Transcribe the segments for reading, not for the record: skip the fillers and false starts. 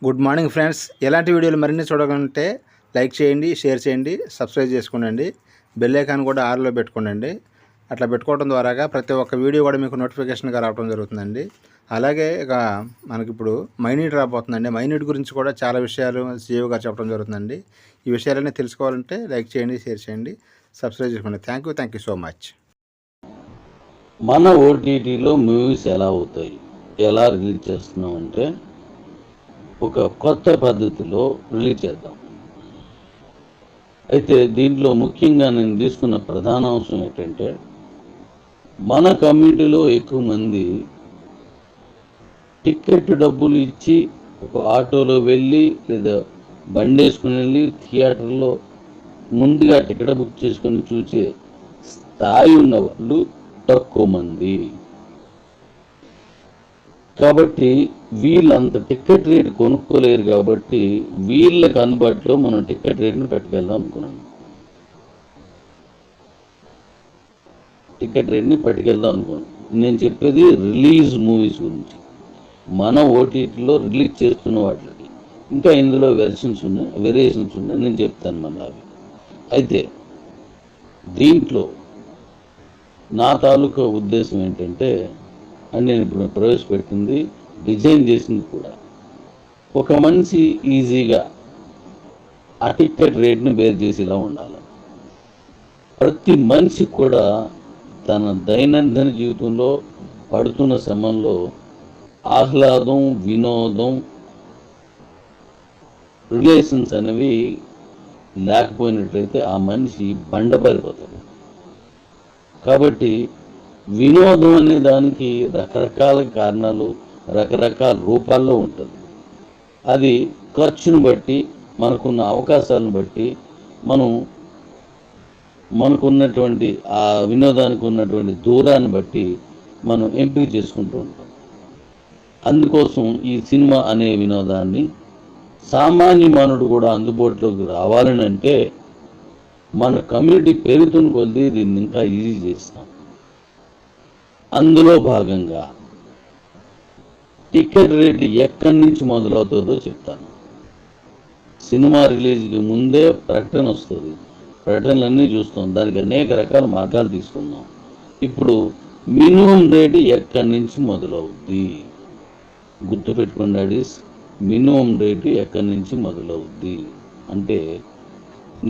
Good morning friends. ఎలాంటి వీడియోలు మరిన్ని చూడాలంటే లైక్ చేయండి, షేర్ చేయండి, సబ్స్క్రైబ్ చేసుకోండి. బెల్ ఐకాన్ కూడా ఆన్లో పెట్టుకోండి. అట్లా పెట్టుకోవడం ద్వారాగా ప్రతి ఒక్క వీడియో కూడా మీకు నోటిఫికేషన్గా రావడం జరుగుతుందండి. అలాగే ఇక మనకిప్పుడు మైనీట్ రాబోతుందండి. మైనీట్ గురించి కూడా చాలా విషయాలు సీఈఓ గారు చెప్పడం జరుగుతుందండి. ఈ విషయాలన్నీ తెలుసుకోవాలంటే లైక్ చేయండి, షేర్ చేయండి, సబ్స్క్రైబ్ చేసుకోండి. Thank you so much. మన ఓటీటీలో మూవీస్ ఎలా అవుతాయి, ఎలా రిలీజ్ చేస్తున్నాం అంటే ఒక కొత్త పద్ధతిలో రిలీజ్ చేద్దాం. అయితే దీంట్లో ముఖ్యంగా నేను తీసుకున్న ప్రధాన అంశం ఏంటంటే, మన కమ్యూనిటీలో ఎక్కువ మంది టికెట్ డబ్బులు ఇచ్చి ఒక ఆటోలో వెళ్ళి లేదా బండి వేసుకుని వెళ్ళి థియేటర్లో ముందుగా టికెట్ బుక్ చేసుకొని చూసే స్థాయి ఉన్న వాళ్ళు తక్కువ మంది. కాబట్టి వీళ్ళంత టికెట్ రేట్ కొనుక్కోలేరు. కాబట్టి వీళ్ళకి అందుబాటులో మనం టికెట్ రేట్ని పట్టుకెళ్దాం అనుకున్నాను. నేను చెప్పేది రిలీజ్ మూవీస్ గురించి. మన ఓటీటీలో రిలీజ్ చేస్తున్న వాటికి ఇంకా ఇందులో వేరియేషన్స్ ఉన్నాయి. నేను చెప్తాను మళ్ళీ అవి. అయితే దీంట్లో నా తాలూకా ఉద్దేశం ఏంటంటే, అని నేను ఇప్పుడు ప్రవేశపెట్టింది, డిజైన్ చేసింది కూడా ఒక మనిషి ఈజీగా ఆ టికెట్ రేట్ని బేర్ చేసేలా ఉండాలి. ప్రతి మనిషి కూడా తన దైనందిన జీవితంలో పడుతున్న శ్రమంలో ఆహ్లాదం, వినోదం, రిలేషన్స్ అనేవి లేకపోయినట్లయితే ఆ మనిషి బండపడిపోతాడు. కాబట్టి వినోదం అనే దానికి రకరకాల కారణాలు, రకరకాల రూపాల్లో ఉంటుంది. అది ఖర్చును బట్టి, మనకున్న అవకాశాలను బట్టి, మనకున్నటువంటి ఆ వినోదానికి ఉన్నటువంటి దూరాన్ని బట్టి మనం ఎంపిక చేసుకుంటూ ఉంటాం. అందుకోసం ఈ సినిమా అనే వినోదాన్ని సామాన్య మానవుడు కూడా అందుబాటులోకి రావాలని అంటే మన కమ్యూనిటీ పెరుగుతున్న కొద్దీ దీన్ని ఇంకా ఈజీ చేస్తాం. అందులో భాగంగా టికెట్ రేట్ ఎక్కడి నుంచి మొదలవుతుందో చెప్తాను. సినిమా రిలీజ్కి ముందే ప్రకటన వస్తుంది. ప్రకటనలన్నీ చూస్తాం. దానికి అనేక రకాల మార్గాలు తీసుకుందాం. ఇప్పుడు మినిమం రేటు ఎక్కడి నుంచి మొదలవుద్ది గుర్తుపెట్టుకోండి. మినిమం రేటు ఎక్కడి నుంచి మొదలవుద్ది అంటే,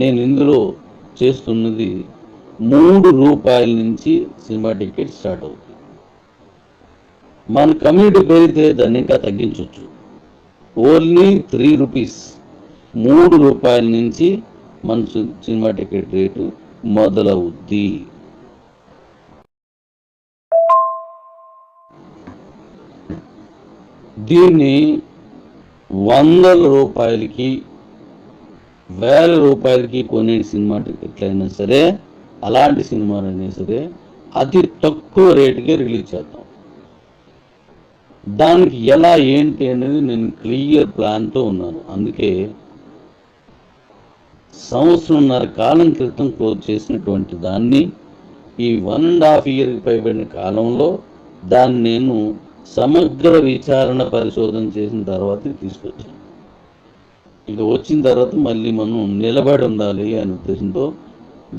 నేను ఇందులో చేస్తున్నది ₹3 నుంచి సినిమా టికెట్ స్టార్ట్ అవుతుంది. మన కమ్యూనిటీ పెరిగితే దాన్ని ఇంకా తగ్గించవచ్చు. ఓన్లీ ₹3, ₹3 నుంచి మన సినిమా టికెట్ రేటు మొదలవుద్ది. దీన్ని ₹100కి, ₹1000కి కొనే సినిమా టికెట్లు అయినా సరే, అలాంటి సినిమాలైనా సరే అతి తక్కువ రేటుకే రిలీజ్ చేద్దాం. దానికి ఎలా ఏంటి అనేది నేను క్లియర్ ప్లాన్తో ఉన్నాను. అందుకే సంవత్సరంన్నర కాలం క్రితం క్లోజ్ చేసినటువంటి దాన్ని ఈ 1.5 ఇయర్కి పైబడిన కాలంలో దాన్ని నేను సమగ్ర విచారణ పరిశోధన చేసిన తర్వాత తీసుకొచ్చాను. ఇక వచ్చిన తర్వాత మళ్ళీ మనం నిలబడి ఉండాలి అనే ఉద్దేశంతో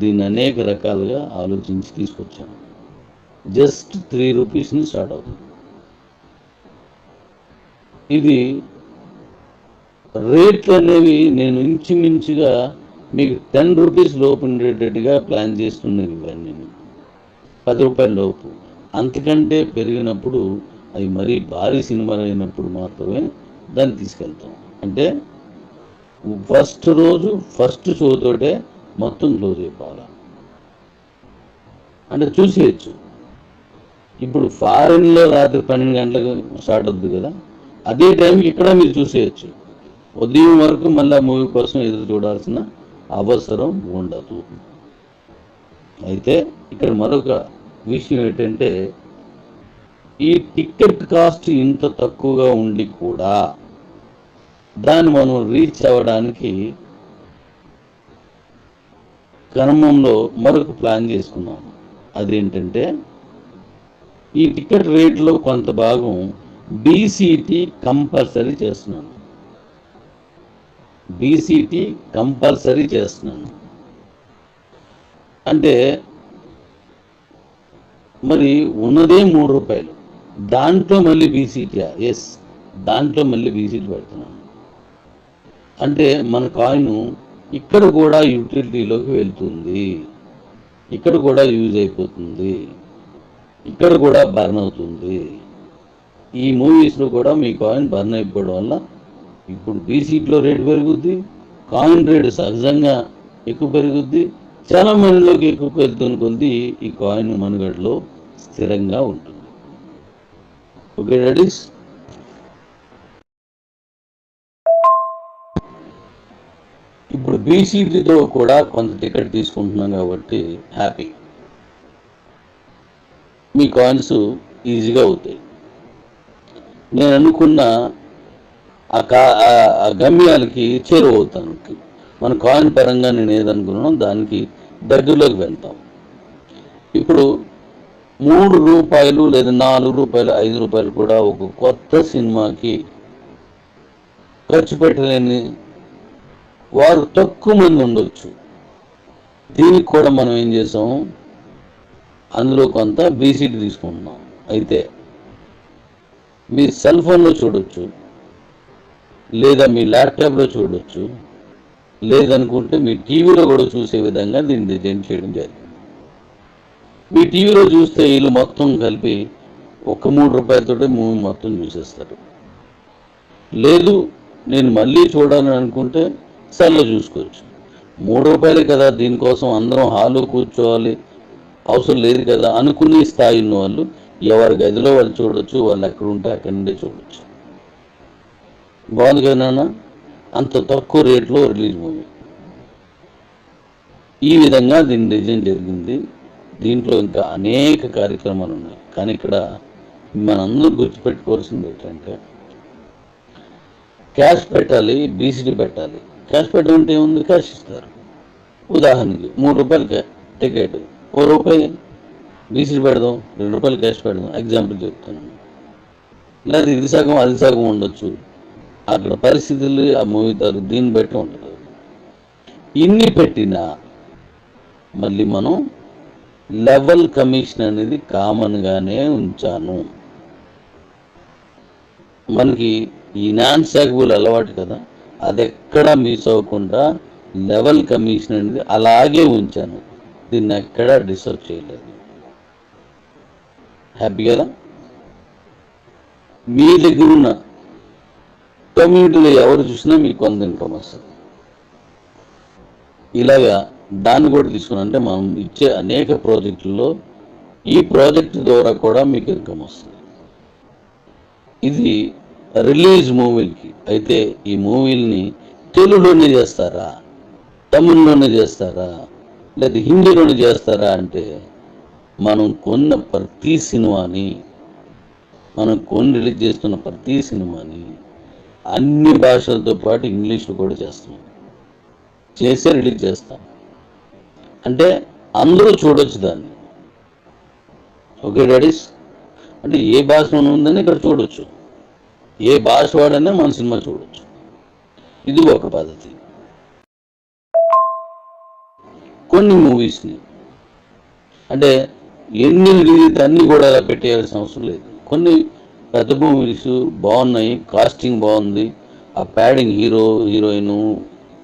దీన్ని అనేక రకాలుగా ఆలోచించి తీసుకొచ్చాను. జస్ట్ ₹3 స్టార్ట్ అవుతుంది. ఇది రేట్లు అనేవి నేను ఇంచుమించుగా మీకు ₹10 లోపు ఉండేటట్టుగా ప్లాన్ చేస్తున్నది. ఇవన్నీ ₹10 లోపు. అంతకంటే పెరిగినప్పుడు అవి మరీ భారీ సినిమాలు అయినప్పుడు మాత్రమే దాన్ని తీసుకెళ్తాం. అంటే ఫస్ట్ రోజు ఫస్ట్ షోతోటే మొత్తం క్లోజ్ అయిపోవాలి అంటే చూసేయచ్చు. ఇప్పుడు ఫారెన్లో రాత్రి 12 గంటలకు స్టార్ట్ అవుతుంది కదా, అదే టైంకి ఇక్కడ మీరు చూసేయచ్చు. ఉదయం వరకు మళ్ళీ మూవీ కోసం ఎదురు చూడాల్సిన అవసరం ఉండదు. అయితే ఇక్కడ మరొక విషయం ఏంటంటే, ఈ టికెట్ కాస్ట్ ఇంత తక్కువగా ఉండి కూడా దాన్ని మనం రీచ్ అవ్వడానికి క్రమంలో మరొక ప్లాన్ చేసుకున్నాం. అదేంటంటే, ఈ టికెట్ రేట్లో కొంత భాగం బీసీటీ కంపల్సరీ చేస్తున్నాను. బీసీటీ కంపల్సరీ చేస్తున్నాను. అంటే మరి ఉన్నదే రూ. 3, దాంట్లో మళ్ళీ బీసీటీ, ఎస్, దాంట్లో మళ్ళీ బీసీటీ పెడుతున్నాను. అంటే మన కాయిన్ ఇక్కడ కూడా యూటిలిటీలోకి వెళ్తుంది, ఇక్కడ కూడా యూజ్ అయిపోతుంది, ఇక్కడ కూడా బర్న్ అవుతుంది. ఈ మూవీస్లో కూడా మీ కాయిన్ బర్న్ అయిపోవడం వల్ల ఇప్పుడు బీసీటీలో రేటు పెరుగుద్ది, కాయిన్ రేటు సహజంగా ఎక్కువ పెరుగుద్ది, చాలా మందిలోకి ఎక్కువ పెరుగుతున్న కొద్ది ఈ కాయిన్ మనుగడలో స్థిరంగా ఉంటుంది. ఓకే డాడీస్, ఇప్పుడు బీసీటీతో కూడా కొంత టికెట్ తీసుకుంటున్నాం కాబట్టి హ్యాపీ, మీ కాయిన్స్ ఈజీగా అవుతాయి. నేను అనుకున్న ఆ గమ్యాలకి చేరువవుతాను. మన కాయిన్ పరంగా నేను ఏదనుకున్నానో దానికి దగ్గరలోకి వెళ్తాం. ఇప్పుడు రూ. 3 లేదా రూ. 4, రూ. 5 కూడా ఒక కొత్త సినిమాకి ఖర్చు పెట్టలేని వారు తక్కువ మంది ఉండొచ్చు. దీనికి కూడా మనం ఏం చేసాం, అందులో కొంత బీసీటీ తీసుకుంటున్నాం. అయితే మీ సెల్ ఫోన్లో చూడొచ్చు, లేదా మీ ల్యాప్టాప్లో చూడొచ్చు, లేదనుకుంటే మీ టీవీలో కూడా చూసే విధంగా దీన్ని డిజైన్ చేయడం జరిగింది. మీ టీవీలో చూస్తే వీళ్ళు మొత్తం కలిపి ఒక రూ. 3 మూవీ మొత్తం చూసేస్తారు. లేదు నేను మళ్ళీ చూడాలని అనుకుంటే సెల్లో చూసుకోవచ్చు. రూ. 3 కదా, దీనికోసం అందరం హాల్లో కూర్చోవాలి అవసరం లేదు కదా అనుకునే స్థాయి ఉన్న వాళ్ళు ఎవరి గదిలో వాళ్ళు చూడొచ్చు, వాళ్ళు ఎక్కడ ఉంటే అక్కడి నుండే చూడొచ్చు. బాగుంది కదా, అంత తక్కువ రేట్లో రిలీజ్ మూవీ. ఈ విధంగా దీని డిజైన్ జరిగింది. దీంట్లో ఇంకా అనేక కార్యక్రమాలు ఉన్నాయి. కానీ ఇక్కడ మనందరూ గుర్తుపెట్టుకోవాల్సింది ఏంటంటే, క్యాష్ పెట్టాలి, బీసీటీ పెట్టాలి. క్యాష్ పెట్టాలంటే ఏముంది, క్యాష్ ఇస్తారు. ఉదాహరణకి రూ. 3 టికెట్, రూపాయి బీసీటీ పెడదాం, రూ. 2 క్యాష్ పెడదాం, ఎగ్జాంపుల్ చెప్తాను. లేదా ఇది సగం అది సగం ఉండొచ్చు, అక్కడ పరిస్థితులు ఆ మూవీ దీన్ని బట్టి ఉండదు. ఇన్ని పెట్టినా మళ్ళీ మనం లెవెల్ కమిషన్ అనేది కామన్గానే ఉంచాను. మనకి ఈ నాన్ సాగబుల్ అలవాటు కదా, అది ఎక్కడా మిస్ అవ్వకుండా లెవెల్ కమిషన్ అనేది అలాగే ఉంచాను. దీన్ని ఎక్కడా డిస్టర్బ్ చేయలేదు. హ్యాపీ కదా. మీ దగ్గర ఉన్న కమ్యూనిటీలో ఎవరు చూసినా మీకు కొంత ఇన్కమ్ వస్తుంది. ఇలాగా దాన్ని కూడా తీసుకుని, అంటే మనం ఇచ్చే అనేక ప్రాజెక్టుల్లో ఈ ప్రాజెక్ట్ ద్వారా కూడా మీకు ఇన్కమ్ వస్తుంది. ఇది రిలీజ్ మూవీలకి. అయితే ఈ మూవీల్ని తెలుగులోనే చేస్తారా, తమిళ్లోనే చేస్తారా, లేదా హిందీలోనే చేస్తారా అంటే, మనం కొన్న ప్రతి సినిమాని, మనం రిలీజ్ చేస్తున్న ప్రతి సినిమాని అన్ని భాషలతో పాటు ఇంగ్లీష్లో కూడా చేస్తాం, చేసే రిలీజ్ చేస్తాం. అంటే అందరూ చూడొచ్చు దాన్ని. ఓకే డాడీస్, అంటే ఏ భాషలో ఉందని ఇక్కడ చూడొచ్చు, ఏ భాష వాడనే మన సినిమా చూడొచ్చు. ఇది ఒక పద్ధతి. కొన్ని మూవీస్ని అంటే ఎన్ని రిలీజ్ అన్నీ కూడా అలా పెట్టేయాల్సిన అవసరం లేదు. కొన్ని పెద్ద మూవీస్ బాగున్నాయి, కాస్టింగ్ బాగుంది, ఆ ప్యాడింగ్ హీరోయిన్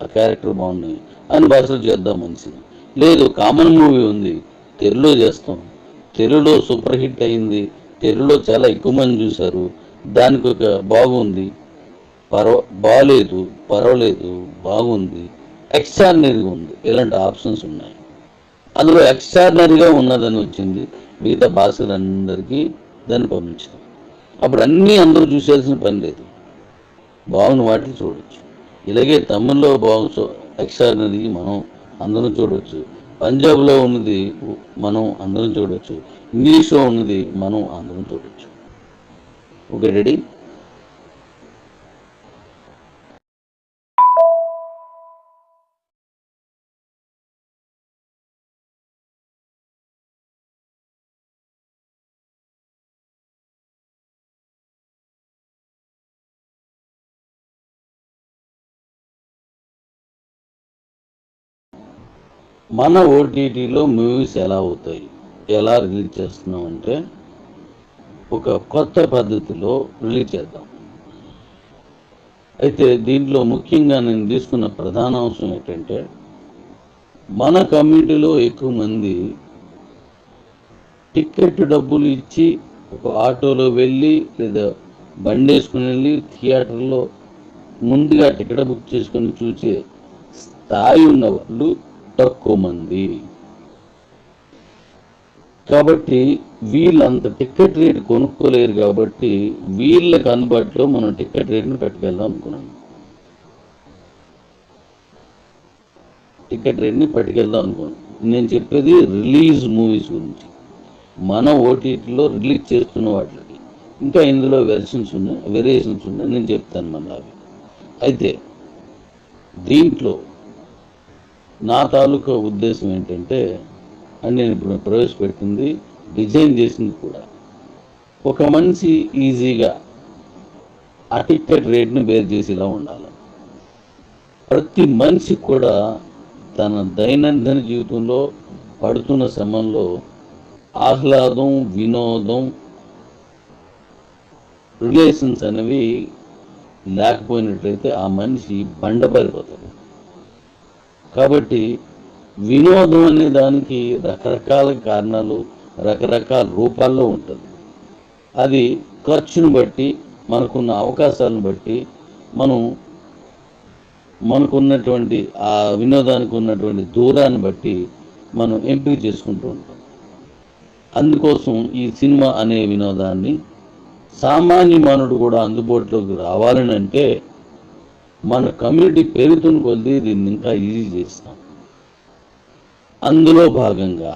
ఆ క్యారెక్టర్ బాగున్నాయి, అన్ని భాషలు చేద్దాం మంచిది. లేదు కామన్ మూవీ ఉంది, తెలుగులో చేస్తాం, తెలుగులో సూపర్ హిట్ అయింది, తెలుగులో చాలా ఎక్కువ మంది చూశారు, దానికి ఒక బాగుంది, బాగలేదు, పర్వాలేదు, బాగుంది, ఎక్స్ట్రాడినరీగా ఉంది, ఇలాంటి ఆప్షన్స్ ఉన్నాయి. అందులో ఎక్స్ట్రాడినరీగా ఉన్నదని వచ్చింది, మిగతా భాషలందరికీ దాన్ని పంపించాం. అప్పుడు అన్నీ అందరూ చూసేయాల్సిన పని లేదు, బాగున్న వాటిని చూడవచ్చు. ఇలాగే తమిళ్లో ఎక్స్ట్రాడినరీ మనం అందరం చూడవచ్చు, పంజాబ్లో ఉన్నది మనం అందరం చూడవచ్చు, ఇంగ్లీష్లో ఉన్నది మనం అందరం చూడవచ్చు. Okay ready. మన ఓటీటీలో మూవీస్ ఎలా అవుతాయి, ఎలా రిలీజ్ చేస్తున్నాం అంటే ఒక కొత్త పద్ధతిలో రిలీజ్ చేద్దాం. అయితే దీంట్లో ముఖ్యంగా నేను తీసుకున్న ప్రధాన అంశం ఏంటంటే, మన కమ్యూనిటీలో ఎక్కువ మంది టికెట్ డబ్బులు ఇచ్చి ఒక ఆటోలో వెళ్ళి లేదా బండి వేసుకుని వెళ్ళి థియేటర్లో ముందుగా టికెట్ బుక్ చేసుకొని చూసే స్థాయి ఉన్న వాళ్ళు తక్కువ మంది. కాబట్టి వీళ్ళంత టికెట్ రేట్ కొనుక్కోలేరు. కాబట్టి వీళ్ళకి అందుబాటులో మనం టికెట్ రేట్ని పట్టుకెళ్దాం అనుకున్నాను. నేను చెప్పేది రిలీజ్ మూవీస్ గురించి. మన ఓటీటీలో రిలీజ్ చేస్తున్న వాటికి ఇంకా ఇందులో వేరియేషన్స్ ఉన్నాయి, నేను చెప్తాను మళ్ళీ అవి. అయితే దీంట్లో నా తాలూకా ఉద్దేశం ఏంటంటే, అని నేను ఇప్పుడు ప్రవేశపెట్టింది, డిజైన్ చేసింది కూడా ఒక మనిషి ఈజీగా ఆ టికెట్ రేట్ని బేర్ చేసేలా ఉండాలి. ప్రతి మనిషి కూడా తన దైనందిన జీవితంలో పడుతున్న శ్రమంలో ఆహ్లాదం, వినోదం, రిలేషన్స్ అనేవి లేకపోయినట్లయితే ఆ మనిషి బండపడిపోతాడు. కాబట్టి వినోదం అనే దానికి రకరకాల కారణాలు, రకరకాల రూపాల్లో ఉంటుంది. అది ఖర్చును బట్టి, మనకున్న అవకాశాలను బట్టి, మనకున్నటువంటి ఆ వినోదానికి ఉన్నటువంటి దూరాన్ని బట్టి మనం ఎంపిక చేసుకుంటూ ఉంటాం. అందుకోసం ఈ సినిమా అనే వినోదాన్ని సామాన్య మానవుడు కూడా అందుబాటులోకి రావాలని అంటే మన కమ్యూనిటీ పెరుగుతున్న కొద్దీ దీన్ని ఇంకా ఈజీ చేస్తాం. అందులో భాగంగా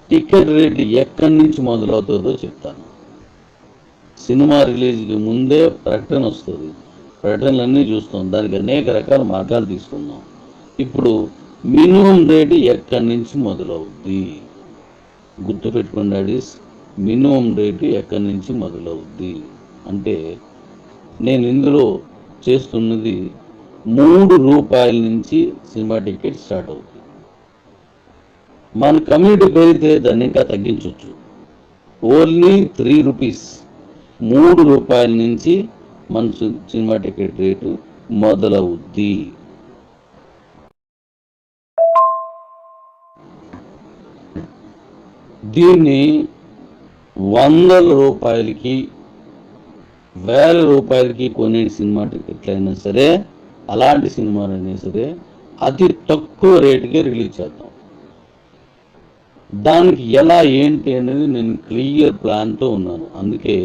టికెట్ రేట్ ఎక్కడి నుంచి మొదలవుతుందో చెప్తాను. సినిమా రిలీజ్కి ముందే ప్రకటన వస్తుంది, ప్రకటనలన్నీ చూస్తాం, దానికి అనేక రకాల మార్గాలు తీసుకుందాం. ఇప్పుడు మినిమం రేటు ఎక్కడి నుంచి మొదలవుద్ది గుర్తుపెట్టుకోండి. మినిమం రేటు ఎక్కడి నుంచి మొదలవుద్ది అంటే, నేను ఇందులో చేస్తున్నది ₹3 నుంచి సినిమా టికెట్ స్టార్ట్ అవుతుంది. మన కమ్యూనిటీ పెరిగితే దాన్ని ఇంకా తగ్గించవచ్చు. ఓన్లీ ₹3, ₹3 నుంచి మన సినిమా టికెట్ రేటు మొదలవుద్ది. దీన్ని ₹100కి, ₹1000కి కొనే సినిమా టికెట్లు అయినా సరే, అలాంటి సినిమాలైనా సరే అతి తక్కువ రేటుకే రిలీజ్ చేద్దాం. దానికి ఎలా ఏంటి అనేది నేను క్లియర్ ప్లాన్తో ఉన్నాను. అందుకే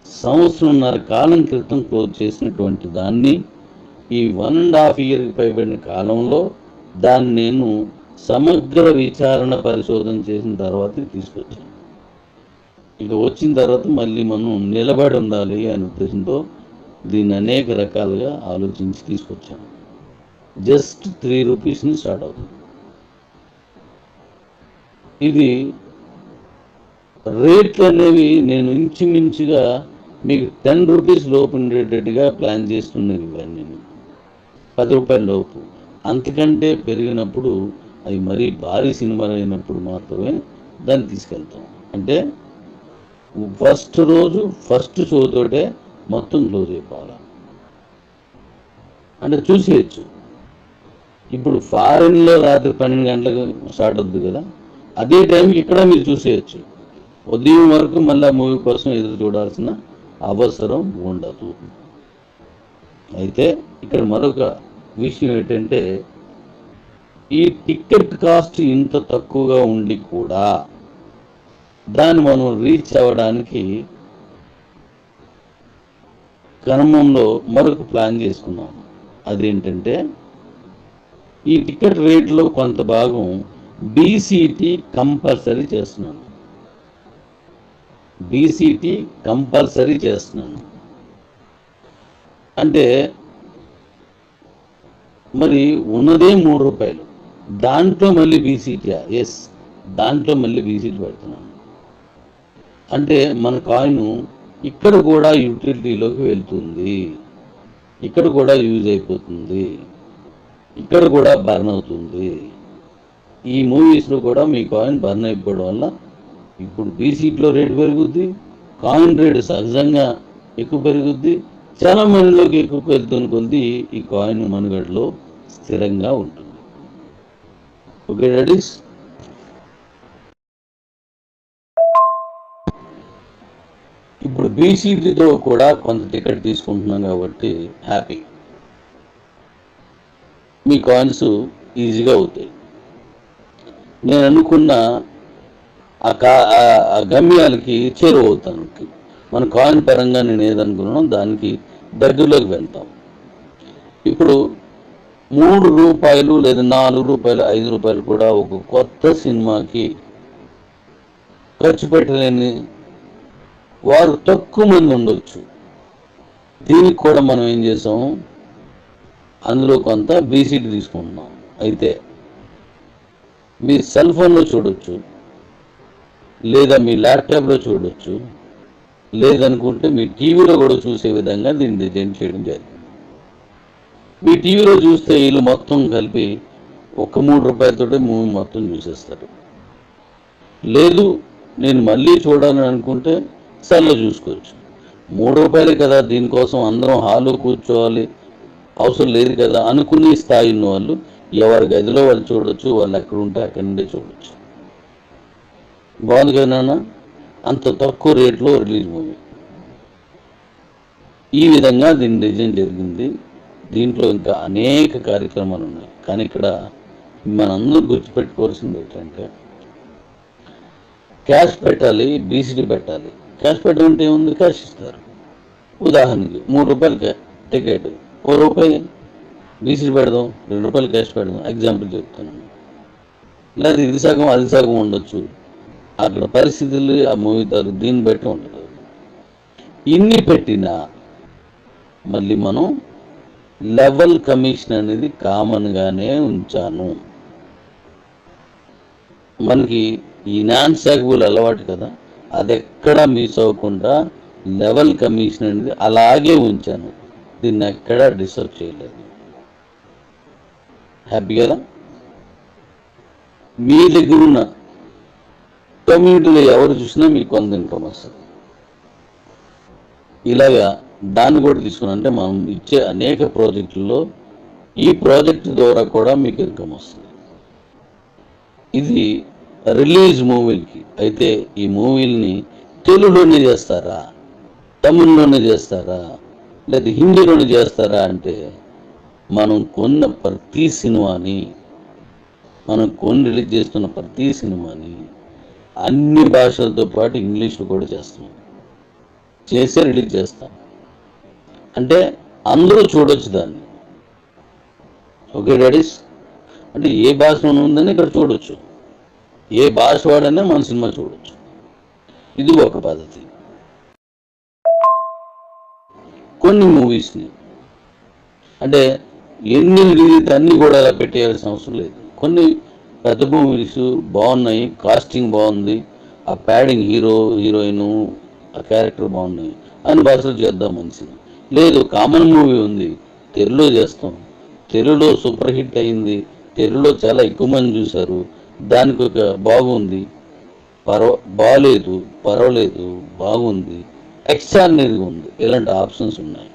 సంవత్సరంన్నర కాలం క్రితం క్లోజ్ చేసినటువంటి దాన్ని ఈ 1.5 ఇయర్కి పైబడిన కాలంలో దాన్ని నేను సమగ్ర విచారణ పరిశోధన చేసిన తర్వాత తీసుకొచ్చాను. ఇక వచ్చిన తర్వాత మళ్ళీ మనం నిలబడి ఉండాలి అనే ఉద్దేశంతో దీన్ని అనేక రకాలుగా ఆలోచించి తీసుకొచ్చాను. జస్ట్ ₹3 స్టార్ట్ అవుతుంది. ఇది రేట్లు అనేవి నేను ఇంచుమించుగా మీకు ₹10 లోపు ఉండేటట్టుగా ప్లాన్ చేస్తున్నది. ఇవన్నీ ₹10 లోపు. అంతకంటే పెరిగినప్పుడు అవి మరీ భారీ సినిమాలు అయినప్పుడు మాత్రమే దాన్ని తీసుకెళ్తాం. అంటే ఫస్ట్ రోజు ఫస్ట్ షోతోటే మొత్తం క్లోజ్ అయిపోవాలి అంటే చూసేయచ్చు. ఇప్పుడు ఫారెన్లో రాత్రి 12 గంటలకు స్టార్ట్ అవుద్ది కదా, అదే టైంకి ఇక్కడ మీరు చూసేయచ్చు. ఉదయం వరకు మళ్ళీ మూవీ కోసం ఎదురు చూడాల్సిన అవసరం ఉండదు. అయితే ఇక్కడ మరొక విషయం ఏంటంటే, ఈ టికెట్ కాస్ట్ ఇంత తక్కువగా ఉండి కూడా దాన్ని మనం రీచ్ అవ్వడానికి క్రమంలో మరొక ప్లాన్ చేసుకున్నాం. అదేంటంటే, ఈ టికెట్ రేట్లో కొంత భాగం బీసీటీ కంపల్సరీ చేస్తున్నాను. అంటే మరి ఉన్నదే ₹3, దాంట్లో మళ్ళీ బీసీటీ, దాంట్లో మళ్ళీ బీసీటీ పెడుతున్నాను. అంటే మన కాయిన్ ఇక్కడ కూడా యూటిలిటీలోకి వెళ్తుంది, ఇక్కడ కూడా యూజ్ అయిపోతుంది. ఇక్కడ కూడా బర్న్ అవుతుంది. ఈ మూవీస్లో కూడా మీ కాయిన్ బర్న్ అయిపోవడం వల్ల ఇప్పుడు బీసీట్లో రేటు పెరుగుద్ది, కాయిన్ రేటు సహజంగా ఎక్కువ పెరుగుద్ది, చాలా మందిలోకి ఎక్కువ పెరుగుతున్న కొద్దీ ఈ కాయిన్ మనుగడలో స్థిరంగా ఉంటుంది. ఓకే డాడీస్, ఇప్పుడు బీసీటీతో కూడా కొంత టికెట్ తీసుకుంటున్నాం కాబట్టి హ్యాపీ, మీ కాయిన్స్ ఈజీగా అవుతాయి. నేను అనుకున్న ఆ గమ్యాలకి చేరువవుతాను. మన కాయిన్ పరంగా నేను ఏదనుకున్నానో దానికి దగ్గరలోకి వెళ్తాం. ఇప్పుడు ₹3 లేదా ₹4, ₹5 కూడా ఒక కొత్త సినిమాకి ఖర్చు పెట్టలేని వారు తక్కువ మంది ఉండొచ్చు. దీనికి కూడా మనం ఏం చేసాం, అందులో కొంత బీసీటీ తీసుకుంటున్నాం. అయితే మీ సెల్ ఫోన్లో చూడొచ్చు, లేదా మీ ల్యాప్టాప్లో చూడొచ్చు, లేదనుకుంటే మీ టీవీలో కూడా చూసే విధంగా దీన్ని డిజైన్ చేయడం జరిగింది. మీ టీవీలో చూస్తే వీళ్ళు మొత్తం కలిపి ఒక ₹3 మూవీ మొత్తం చూసేస్తారు. లేదు నేను మళ్ళీ చూడాలని అనుకుంటే సెల్లో చూసుకోవచ్చు. ₹3 కదా, దీనికోసం అందరం హాల్లో కూర్చోవాలి అవసరం లేదు కదా అనుకునే స్థాయి ఉన్న వాళ్ళు ఎవరి గదిలో వాళ్ళు చూడొచ్చు, వాళ్ళు ఎక్కడ ఉంటే అక్కడి నుండే చూడొచ్చు. బాగుంది కదా, అంత తక్కువ రేట్లో రిలీజ్ మూవీ. ఈ విధంగా దీని డిజైన్ జరిగింది. దీంట్లో ఇంకా అనేక కార్యక్రమాలు ఉన్నాయి. కానీ ఇక్కడ మనందరూ గుర్తుపెట్టుకోవాల్సింది ఏంటంటే, క్యాష్ పెట్టాలి, బీసీటీ పెట్టాలి. క్యాష్ పెట్టాలంటే ఏముంది, క్యాష్ ఇస్తారు. ఉదాహరణకి ₹3 టికెట్, ₹1 బీసీటీ పెడదాం, ₹2 క్యాష్ పెడదాం, ఎగ్జాంపుల్ చెప్తాను. లేదా ఇది సగం అది సగం ఉండొచ్చు. అక్కడ పరిస్థితులు ఆ మూవీ తాలూకు దీన్ని బట్టి ఉండదు. ఇన్ని పెట్టినా మళ్ళీ మనం లెవెల్ కమిషన్ అనేది కామన్గానే ఉంచాను. మనకి ఈ నాన్ స్టాకబుల్ అలవాటు కదా, అది ఎక్కడా మిస్ అవ్వకుండా లెవెల్ కమిషన్ అనేది అలాగే ఉంచాను. దీన్ని ఎక్కడా డిస్టర్బ్ చేయలేదు. హ్యాపీ కదా. మీ దగ్గర ఉన్న కమ్యూనిటీలో ఎవరు చూసినా మీకు కొంత ఇన్కమ్ వస్తుంది. ఇలాగా దాన్ని కూడా తీసుకున్నా అంటే మనం ఇచ్చే అనేక ప్రాజెక్టుల్లో ఈ ప్రాజెక్ట్ ద్వారా కూడా మీకు ఇన్కమ్ వస్తుంది. ఇది రిలీజ్ మూవీలకి. అయితే ఈ మూవీల్ని తెలుగులోనే చేస్తారా, తమిళ్లోనే చేస్తారా, లేదా హిందీలోనే చేస్తారా అంటే, మనం కొన్న ప్రతి సినిమాని, మనం రిలీజ్ చేస్తున్న ప్రతి సినిమాని అన్ని భాషలతో పాటు ఇంగ్లీష్లో కూడా చేస్తాం, చేసే రిలీజ్ చేస్తాం. అంటే అందరూ చూడొచ్చు దాన్ని. ఓకే డాడీస్, అంటే ఏ భాషలో ఉందని ఇక్కడ చూడొచ్చు, ఏ భాష వాడైనా మన సినిమా చూడొచ్చు. ఇది ఒక పద్ధతి. కొన్ని మూవీస్ని అంటే ఎన్ని రిలీజ్ అన్నీ కూడా అలా పెట్టేయాల్సిన అవసరం లేదు. కొన్ని పెద్ద మూవీస్ బాగున్నాయి, కాస్టింగ్ బాగుంది, ఆ ప్యాడింగ్ హీరోయిన్ ఆ క్యారెక్టర్ బాగున్నాయి, అన్ని భాషలు చేద్దాం మంచిది. లేదు కామన్ మూవీ ఉంది, తెలుగులో చేస్తాం, తెలుగులో సూపర్ హిట్ అయింది, తెలుగులో చాలా ఎక్కువ మంది చూశారు, దానికి ఒక బాగుంది, బాగలేదు, పర్వాలేదు, బాగుంది, ఎక్స్ట్రాడినరీగా ఉంది, ఇలాంటి ఆప్షన్స్ ఉన్నాయి.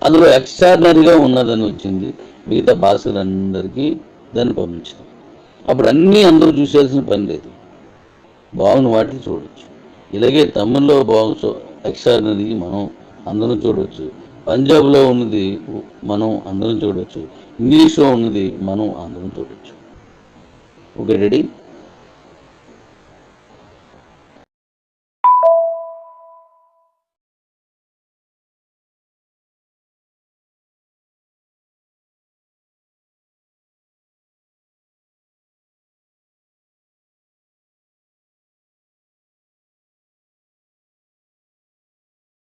అందులో ఎక్స్ట్రాడినరీగా ఉన్నదని వచ్చింది, మిగతా భాషలందరికీ దాన్ని పంపించాం. అప్పుడు అన్నీ అందరూ చూసేయాల్సిన పని లేదు, బాగున్న వాటిని చూడవచ్చు. ఇలాగే తమిళ్లో ఎక్స్ట్రాడినరీ మనం అందరం చూడవచ్చు, పంజాబ్లో ఉన్నది మనం అందరం చూడవచ్చు, ఇంగ్లీష్లో ఉన్నది మనం అందరం చూడవచ్చు. Okay ready.